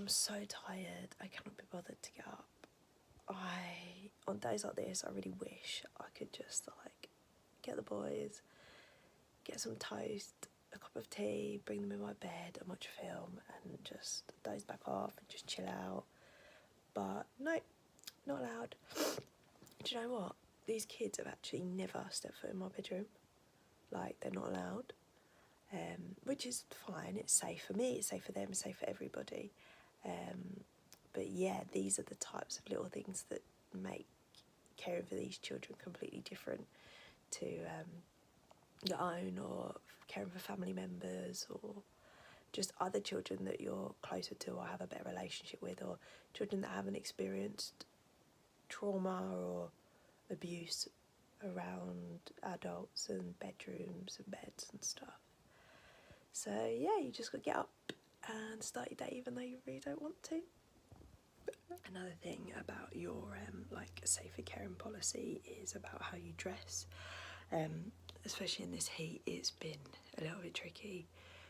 I'm so tired. I cannot be bothered to get up. On days like this, I really wish I could just like get the boys, get some toast, a cup of tea, bring them in my bed and watch a film and just doze back off and just chill out. But no, not allowed. Do you know what? These kids have actually never stepped foot in my bedroom. Like, they're not allowed. Which is fine. It's safe for me, it's safe for them, it's safe for everybody. But yeah, these are the types of little things that make caring for these children completely different to your own, or caring for family members, or just other children that you're closer to or have a better relationship with, or children that haven't experienced trauma or abuse around adults and bedrooms and beds and stuff. So yeah, you just got to get up and start your day even though you really don't want to. Another thing about your like safer caring policy is about how you dress. Especially in this heat, it's been a little bit tricky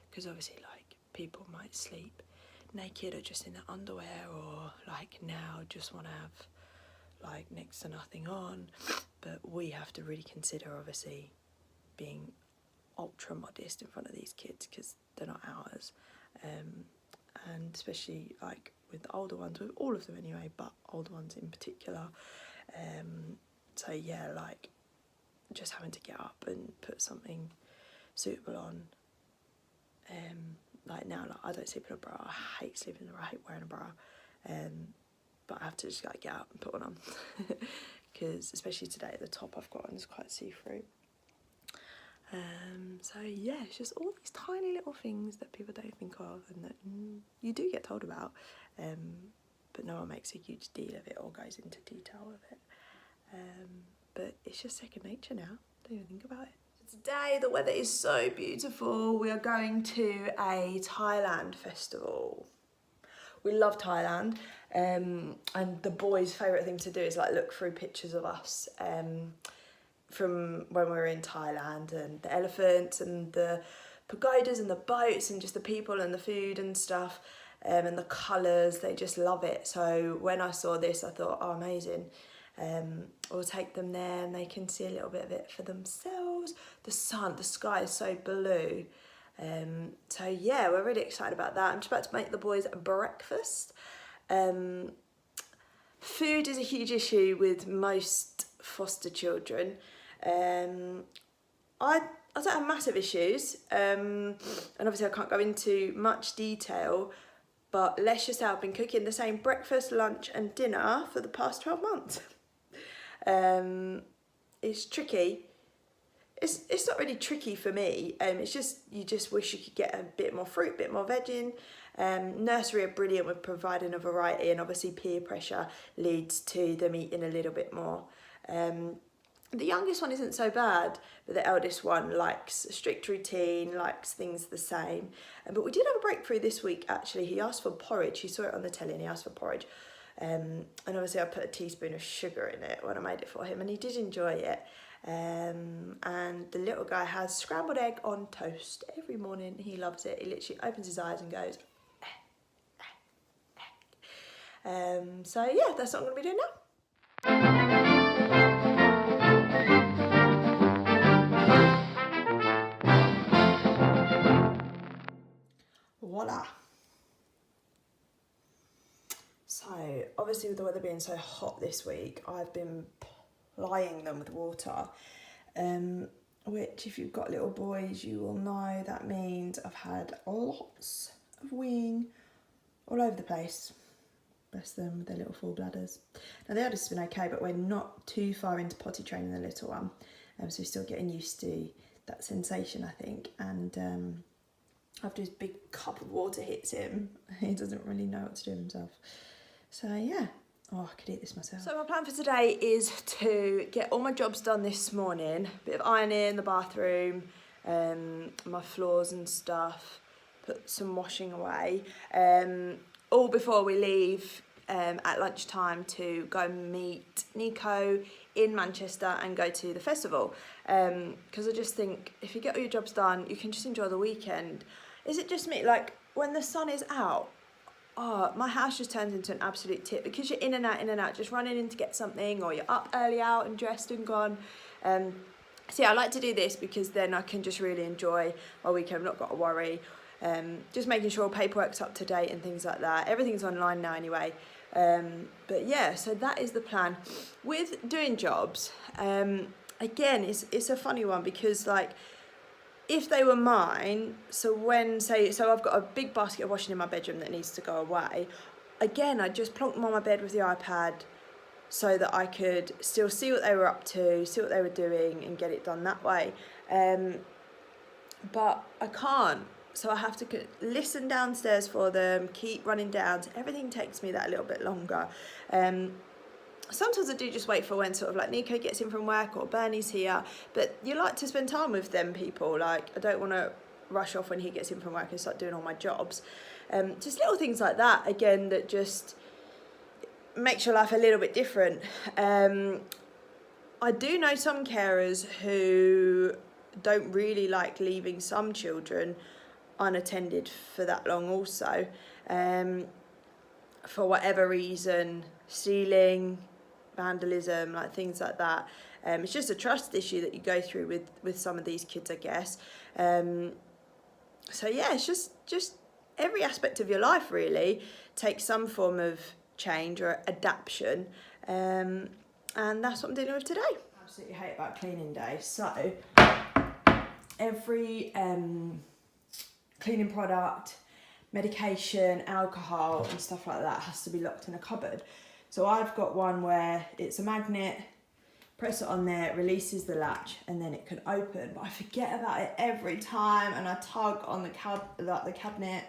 because obviously like people might sleep naked or just in their underwear, or like now just want to have like next to nothing on, but we have to really consider obviously being ultra modest in front of these kids because they're not ours, and especially like with the older ones, with all of them anyway, but older ones in particular. So yeah, like just having to get up and put something suitable on. Like now, like I don't sleep in a bra. I hate sleeping in a bra. I hate wearing a bra. But I have to just like get up and put one on because especially today, the top I've got on is quite see-through. So yeah, it's just all these tiny little things that people don't think of and that you do get told about, but no one makes a huge deal of it or goes into detail with it. But it's just second nature now. Don't even think about it. Today the weather is so beautiful. We are going to a Thailand festival. We love Thailand, and the boys' favourite thing to do is like look through pictures of us from when we were in Thailand, and the elephants and the pagodas and the boats and just the people and the food and stuff, and the colours. They just love it. So when I saw this, I thought, oh, amazing. We'll take them there and they can see a little bit of it for themselves. The sky is so blue. So yeah, we're really excited about that. I'm just about to make the boys breakfast. Food is a huge issue with most foster children. I don't have massive issues, and obviously I can't go into much detail, but let's just say I've been cooking the same breakfast, lunch and dinner for the past 12 months. It's tricky. It's not really tricky for me. It's just, you just wish you could get a bit more fruit, a bit more veg in. Nursery are brilliant with providing a variety, and obviously peer pressure leads to them eating a little bit more. The youngest one isn't so bad, but the eldest one likes a strict routine, likes things the same. But we did have a breakthrough this week actually. He asked for porridge. He saw it on the telly and he asked for porridge. And obviously I put a teaspoon of sugar in it when I made it for him, and he did enjoy it. And the little guy has scrambled egg on toast every morning. He loves it. He literally opens his eyes and goes, so yeah, that's what I'm going to be doing now. Voila. So obviously with the weather being so hot this week, I've been plying them with water, which if you've got little boys, you will know that means I've had lots of weeing all over the place. Bless them with their little full bladders. Now the eldest has been okay, but we're not too far into potty training the little one, so we're still getting used to that sensation, I think. And after his big cup of water hits him, he doesn't really know what to do with himself. So yeah, oh, I could eat this myself. So my plan for today is to get all my jobs done this morning. A bit of ironing, the bathroom, my floors and stuff, put some washing away, all before we leave at lunchtime to go meet Nico in Manchester and go to the festival. Because I just think if you get all your jobs done, you can just enjoy the weekend. Is it just me? Like when the sun is out, oh, my house just turns into an absolute tip because you're in and out, just running in to get something, or you're up early out and dressed and gone. So yeah, I like to do this because then I can just really enjoy my weekend. I've not got to worry. Just making sure paperwork's up to date and things like that. Everything's online now anyway. But yeah, so that is the plan. With doing jobs, again, it's a funny one because like, if they were mine, so I've got a big basket of washing in my bedroom that needs to go away. Again, I just plonk them on my bed with the iPad so that I could still see what they were up to, see what they were doing and get it done that way. But I can't. So I have to listen downstairs for them, keep running down. So everything takes me that little bit longer. Sometimes I do just wait for when sort of like Nico gets in from work or Bernie's here, but you like to spend time with them people. Like, I don't want to rush off when he gets in from work and start doing all my jobs. Just little things like that, again, that just makes your life a little bit different. I do know some carers who don't really like leaving some children unattended for that long also. For whatever reason, stealing, vandalism, like things like that. It's just a trust issue that you go through with some of these kids, I guess. So yeah, it's just every aspect of your life really takes some form of change or adaptation, and that's what I'm dealing with today. Absolutely hate about cleaning day. So every cleaning product, medication, alcohol and stuff like that has to be locked in a cupboard. So I've got one where it's a magnet, press it on there, it releases the latch and then it can open. But I forget about it every time and I tug on the cabinet.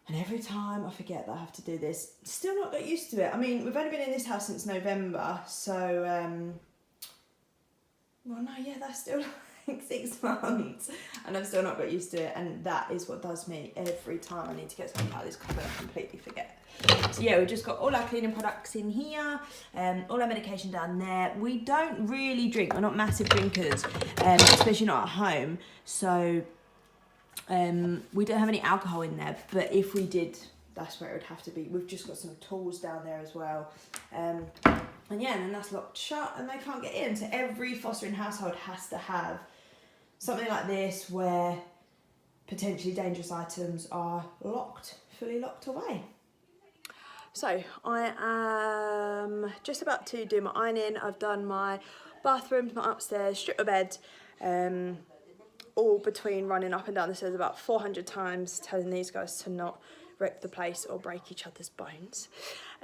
And every time I forget that I have to do this. Still not got used to it. I mean, we've only been in this house since November, so well no, yeah, that's still like 6 months and I've still not got used to it, and that is what does me every time I need to get something out of this cupboard. I completely forget. So yeah, we've just got all our cleaning products in here, all our medication down there. We don't really drink, we're not massive drinkers, especially not at home, so we don't have any alcohol in there, but if we did, that's where it would have to be. We've just got some tools down there as well, and yeah, and then that's locked shut and they can't get in. So every fostering household has to have something like this where potentially dangerous items are fully locked away. So I am just about to do my ironing. I've done my bathroom, my upstairs, stripped my bed, all between running up and down the stairs about 400 times, telling these guys to not wreck the place or break each other's bones.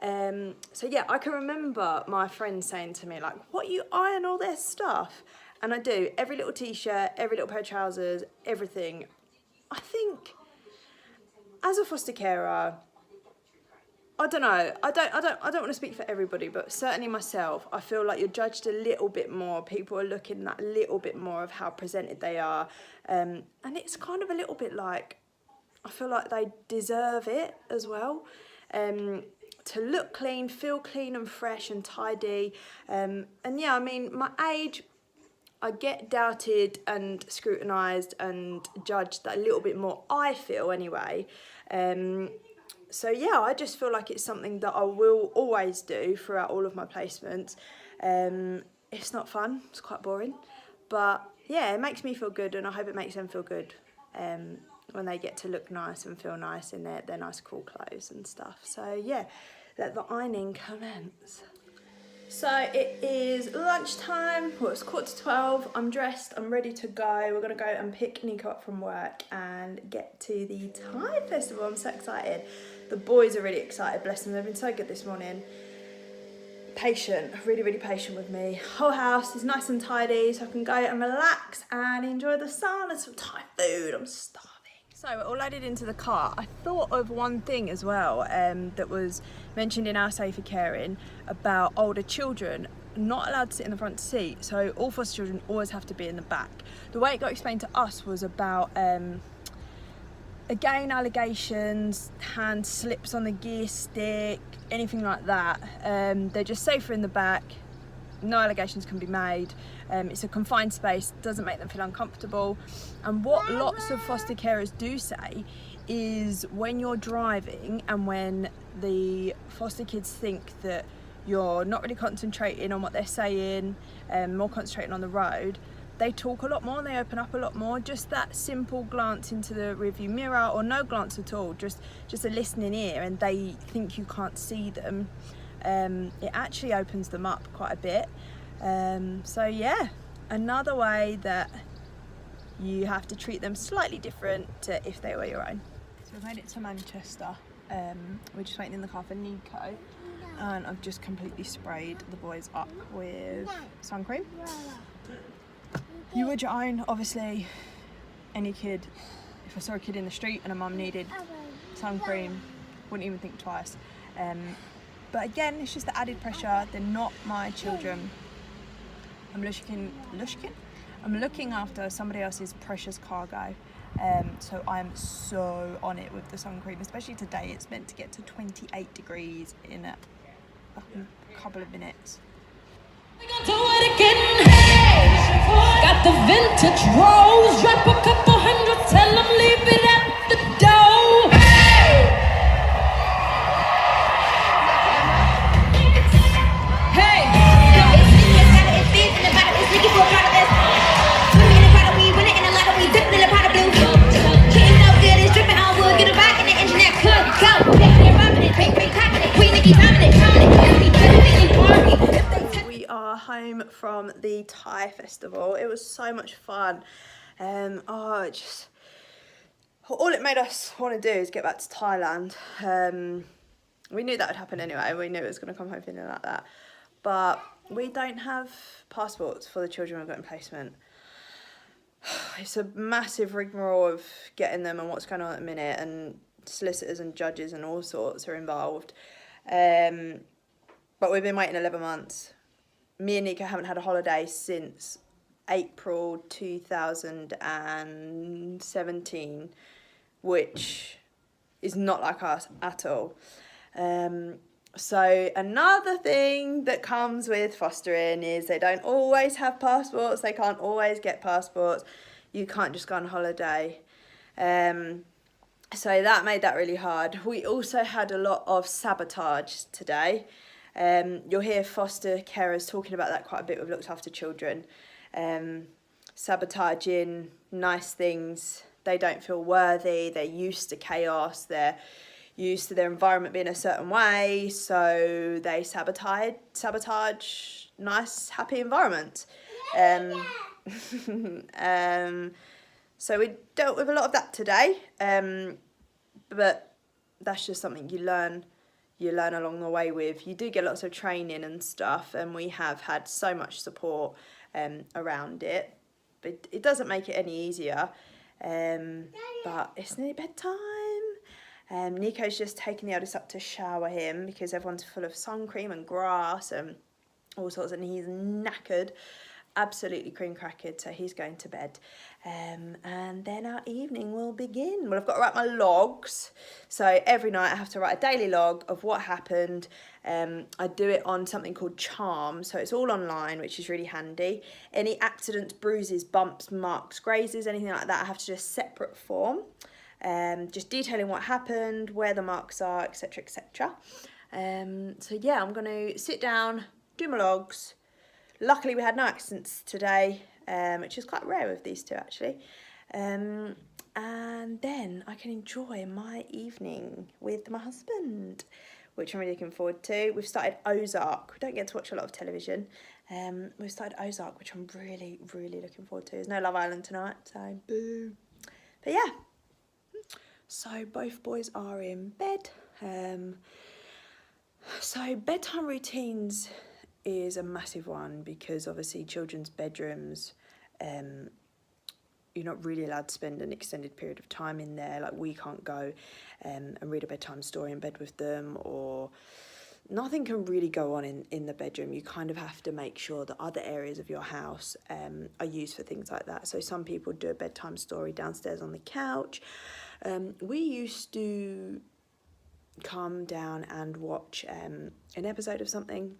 So yeah, I can remember my friends saying to me like, what, you iron all this stuff? And I do, every little t-shirt, every little pair of trousers, everything. I think as a foster carer, I don't know, I don't want to speak for everybody, but certainly myself, I feel like you're judged a little bit more. People are looking at a little bit more of how presented they are. And it's kind of a little bit like, I feel like they deserve it as well. To look clean, feel clean and fresh and tidy. And yeah, I mean, my age, I get doubted and scrutinised and judged that a little bit more, I feel anyway. So yeah, I just feel like it's something that I will always do throughout all of my placements. It's not fun, it's quite boring. But yeah, it makes me feel good and I hope it makes them feel good. When they get to look nice and feel nice in their nice cool clothes and stuff. So yeah, let the ironing commence. So it is lunchtime, well it's 11:45, I'm dressed, I'm ready to go. We're gonna go and pick Nico up from work and get to the Tide Festival. I'm so excited. The boys are really excited, bless them, they've been so good this morning. Patient, really, really patient with me. Whole house is nice and tidy so I can go and relax and enjoy the sun and some Thai food. I'm starving. So we're all loaded into the car. I thought of one thing as well that was mentioned in our Safer Caring about older children not allowed to sit in the front seat. So all foster children always have to be in the back. The way it got explained to us was about, again, allegations, hand slips on the gear stick, anything like that. They're just safer in the back. no allegations can be made. It's a confined space, doesn't make them feel uncomfortable. And what lots of foster carers do say is when you're driving and when the foster kids think that you're not really concentrating on what they're saying, more concentrating on the road, they talk a lot more and they open up a lot more. Just that simple glance into the rearview mirror, or no glance at all, just a listening ear, and they think you can't see them. It actually opens them up quite a bit. So yeah, another way that you have to treat them slightly different to if they were your own. So we've made it to Manchester. We're just waiting in the car for Nico, and I've just completely sprayed the boys up with sun cream. You would your own, obviously. Any kid, if I saw a kid in the street and a mum needed sun cream, wouldn't even think twice. But again, it's just the added pressure. They're not my children. I'm looking after somebody else's precious cargo. So I'm so on it with the sun cream, especially today. It's meant to get to 28 degrees in a couple of minutes. We gon' do it again, hey! Got the vintage rose, drop a couple hundred, tell them leave it at the door, hey! Hey! It's big in the bottom, it's leaking for a part of this. Swimming in a pot of weed, winning in a lot of weed, dipping in a pot of blue. Getting no good, it's dripping on wood, get a back in the engine that could go. They're bumping it, big, cocking it, Queen Nicki popping it, pounding it, yes, we better be in party. We are home from the Thai festival. It was so much fun. All it made us want to do is get back to Thailand. We knew that would happen anyway. We knew it was going to come home feeling like that. But we don't have passports for the children we've got in placement. It's a massive rigmarole of getting them and what's going on at the minute, and solicitors and judges and all sorts are involved. But we've been waiting 11 months. Me and Nico haven't had a holiday since April 2017, which is not like us at all. So another thing that comes with fostering is they don't always have passports. They can't always get passports. You can't just go on holiday. So that made that really hard. We also had a lot of sabotage today. You'll hear foster carers talking about that quite a bit with looked after children. Sabotaging nice things. They don't feel worthy. They're used to chaos. They're used to their environment being a certain way. So they sabotage nice, happy environment. So we dealt with a lot of that today. But that's just something you learn along the way with. You do get lots of training and stuff, and we have had so much support around it, but it doesn't make it any easier. But it's nearly bedtime. Nico's just taking the eldest up to shower him because everyone's full of sun cream and grass and all sorts, and he's knackered, absolutely cream crackered, so he's going to bed. And then our evening will begin. Well, I've got to write my logs, so every night I have to write a daily log of what happened. I do it on something called Charm, so it's all online, which is really handy. Any accidents, bruises, bumps, marks, grazes, anything like that, I have to do a separate form, just detailing what happened, where the marks are, etc, etc. So yeah, I'm going to sit down, do my logs. Luckily we had no accidents today, which is quite rare with these two actually. And then I can enjoy my evening with my husband, which I'm really looking forward to. We've started Ozark. We don't get to watch a lot of television. We've started Ozark, which I'm really, really looking forward to. There's no Love Island tonight, so boo. But yeah, so both boys are in bed. So bedtime routines is a massive one because obviously children's bedrooms, you're not really allowed to spend an extended period of time in there. Like we can't go and read a bedtime story in bed with them, or nothing can really go on in the bedroom. You kind of have to make sure that other areas of your house are used for things like that. So some people do a bedtime story downstairs on the couch. We used to come down and watch an episode of something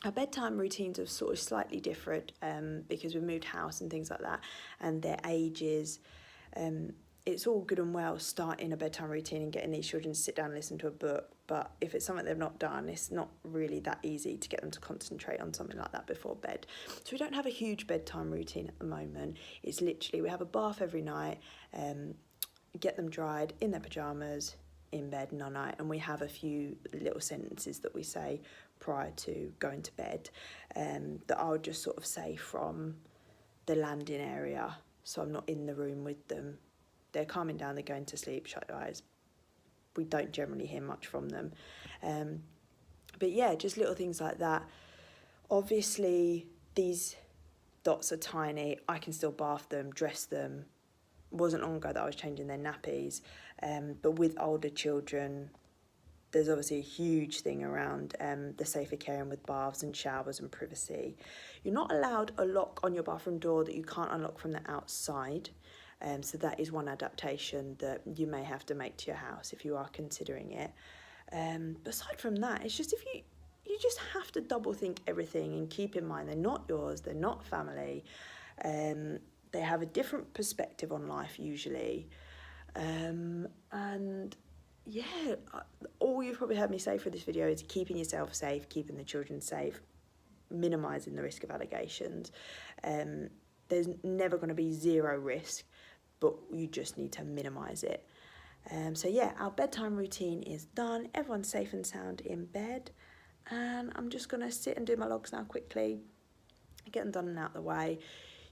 Our bedtime routines are sort of slightly different because we moved house and things like that, and their ages. It's all good and well starting a bedtime routine and getting these children to sit down and listen to a book, but if it's something they've not done, it's not really that easy to get them to concentrate on something like that before bed. So we don't have a huge bedtime routine at the moment. It's literally, we have a bath every night, get them dried in their pyjamas, in bed night, and we have a few little sentences that we say prior to going to bed that I'll just sort of say from the landing area, so I'm not in the room with them. They're calming down, they're going to sleep, shut your eyes. We don't generally hear much from them. But yeah, just little things like that. Obviously, these dots are tiny. I can still bath them, dress them. It wasn't long ago that I was changing their nappies. But with older children, there's obviously a huge thing around the safer caring with baths and showers and privacy. You're not allowed a lock on your bathroom door that you can't unlock from the outside. So that is one adaptation that you may have to make to your house if you are considering it. But aside from that, it's just you just have to double think everything and keep in mind they're not yours, they're not family. They have a different perspective on life usually. And yeah, all you've probably heard me say for this video is keeping yourself safe, keeping the children safe, minimising the risk of allegations. There's never going to be zero risk, but you just need to minimise it. So yeah, our bedtime routine is done. Everyone's safe and sound in bed. And I'm just going to sit and do my logs now quickly, get them done and out of the way.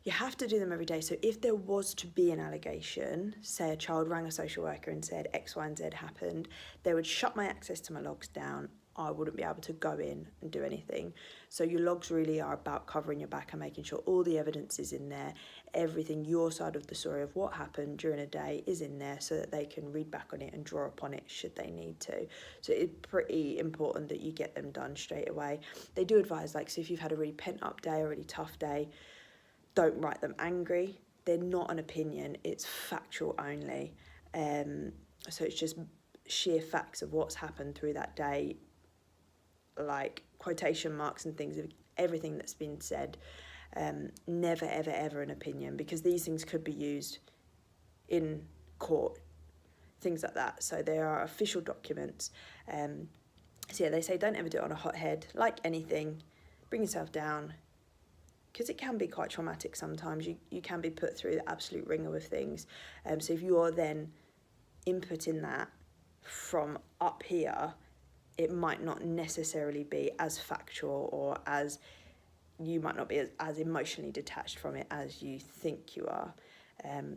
You have to do them every day. So if there was to be an allegation, say a child rang a social worker and said X, Y, and Z happened, they would shut my access to my logs down. I wouldn't be able to go in and do anything. So your logs really are about covering your back and making sure all the evidence is in there. Everything, your side of the story of what happened during a day is in there so that they can read back on it and draw upon it should they need to. So it's pretty important that you get them done straight away. They do advise, like, so if you've had a really pent up day, a really tough day, don't write them angry. They're not an opinion, it's factual only. So it's just sheer facts of what's happened through that day, like quotation marks and things of everything that's been said. Never, ever, ever an opinion, because these things could be used in court, things like that. So there are official documents. So yeah, they say don't ever do it on a hot head. Like anything, bring yourself down, because it can be quite traumatic sometimes. You can be put through the absolute ringer with things. So if you are then inputting that from up here, it might not necessarily be as factual, or as you might not be as emotionally detached from it as you think you are.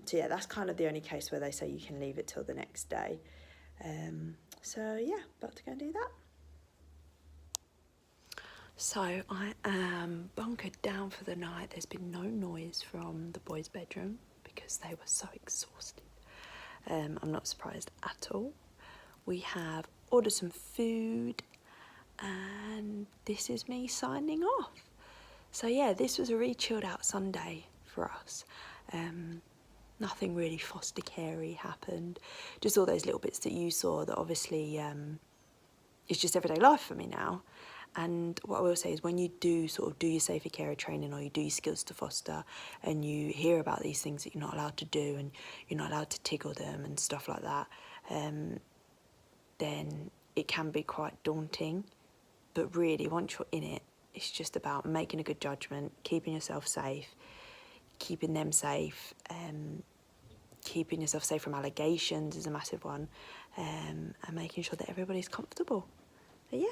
So yeah, that's kind of the only case where they say you can leave it till the next day. So yeah, about to go and do that. So I am bunkered down for the night. There's been no noise from the boys' bedroom because they were so exhausted. I'm not surprised at all. We have ordered some food, and this is me signing off. So yeah, this was a really chilled out Sunday for us. Nothing really foster carey happened. Just all those little bits that you saw that obviously is just everyday life for me now. And what I will say is, when you do sort of do your safer carer training, or you do your skills to foster, and you hear about these things that you're not allowed to do, and you're not allowed to tickle them and stuff like that, then it can be quite daunting. But really, once you're in it, it's just about making a good judgment, keeping yourself safe, keeping them safe, keeping yourself safe from allegations is a massive one, and making sure that everybody's comfortable. So yeah,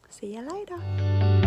see you later.